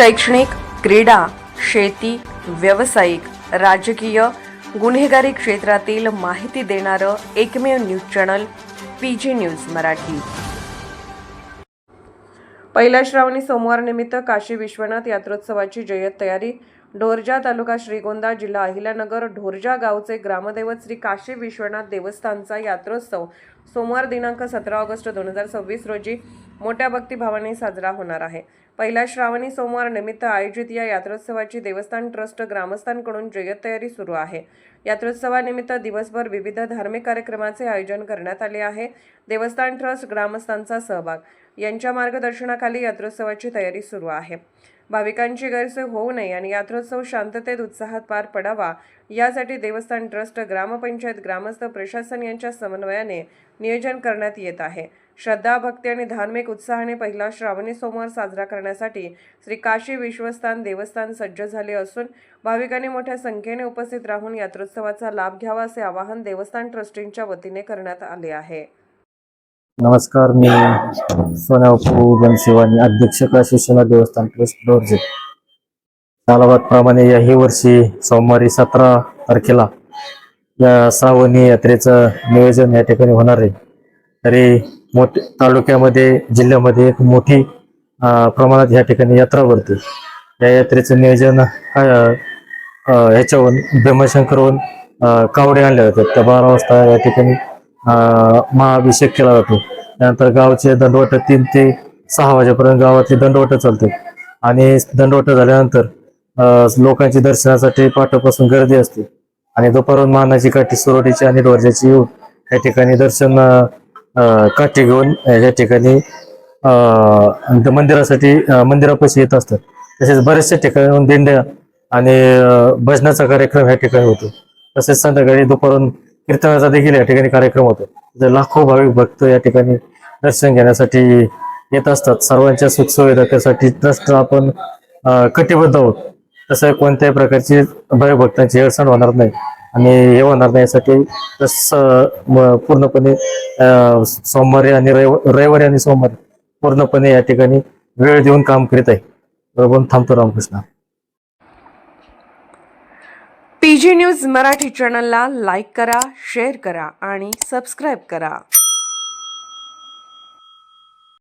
शैक्षणिक, क्रीडा, शेती, व्यावसायिक, राजकीय, गुन्हेगारी क्षेत्रातील माहिती देणारं एकमेव news channel PG news Marathi. पहिल्या श्रावणी सोमवार निमित्त काशी विश्वनाथ यात्रोत्सवाची जय्यत तयारी। ढोरजा तालुका श्रीगोंदा जिल्हा अहिल्यानगर ढोरजा गावचे ग्रामदैवत श्री काशी विश्वनाथ देवस्थानचा यात्रोत्सव सोमवार दिनांक 17 ऑगस्ट 2026 रोजी मोठ्या भक्तिभावाने साजरा होणार आहे। पहिल्या श्रावणी सोमवार निमित्त आयोजित या यात्रोत्सवाची देवस्थान ट्रस्ट ग्रामस्थांकडून जय्यत तयारी सुरू आहे। यात्रोत्सवानिमित्त दिवसभर विविध धार्मिक कार्यक्रमाचे आयोजन करण्यात आले आहे। देवस्थान ट्रस्ट ग्रामस्थांचा सहभाग यांच्या मार्गदर्शनाखाली यात्रोत्सवाची तयारी सुरू आहे। भाविकांची गैरसोय होऊ नये आणि यात्रोत्सव शांततेत उत्साहात पार पडावा यासाठी देवस्थान ट्रस्ट, ग्रामपंचायत, ग्रामस्थ, प्रशासन यांच्या समन्वयाने नियोजन करण्यात येत आहे। श्रद्धा, भक्ती आणि धार्मिक उत्साहाने पहिला श्रावणी सोमवार साजरा करण्यासाठी श्री काशी विश्वस्थान देवस्थान सज्ज झाले असून भाविकांनी मोठ्या संख्येने उपस्थित राहून यात्रोत्सवाचा लाभ घ्यावा असे आवाहन देवस्थान ट्रस्टींच्या वतीने करण्यात आले आहे। नमस्कार, मी सोनापू बनशिवानी, अध्यक्ष काशी विश्वनाथ देवस्थान ट्रस्ट ढोरजे। सालाबादप्रमाणे याही वर्षी सोमवारी 17 तारखेला या श्रावणी यात्रेचं नियोजन या ठिकाणी होणार आहे। तरी तालुक्यामध्ये, जिल्ह्यामध्ये एक मोठी प्रमाणात या ठिकाणी यात्रा भरते। या यात्रेचं नियोजन ह्याच्याहून भीमाशंकरहून कावडे आणले जातात। त्या 12 वाजता या ठिकाणी महाअभिषेक केला जातो। त्यानंतर गावचे दंडवट 3 ते 6 वाजेपर्यंत गावातले दंडवट चालते आणि दंडवट झाल्यानंतर लोकांची दर्शनासाठी पहाटेपासून गर्दी असते आणि दुपारून मानाची काठी, सुरोटीची आणि ढोरजाची येऊन या ठिकाणी दर्शन काठी घेऊन या ठिकाणी मंदिरासाठी मंदिरापाशी येत असतात। तसेच बरेचशा ठिकाणी दिंड्या आणि भजनाचा कार्यक्रम या ठिकाणी होतो। तसेच संध्याकाळी दुपारून कीर्तनाचा देखील या ठिकाणी कार्यक्रम होतो। लाखो भाविक भक्त या ठिकाणी दर्शन घेण्यासाठी येत असतात। सर्वांच्या सुखसुविधासाठी ट्रस्ट आपण कटिबद्ध आहोत। तसं कोणत्याही प्रकारची भाविक भक्तांची अडचण होणार नाही आणि हे होणार नाही यासाठी पूर्णपणे सोमवारी आणि रविवारी आणि सोमवारी पूर्णपणे या ठिकाणी वेळ देऊन काम करीत आहे। बरोबर, थांबतो। रामकृष्ण। पीजी न्यूज मराठी चॅनलला लाईक करा, शेअर करा आणि सबस्क्राईब करा।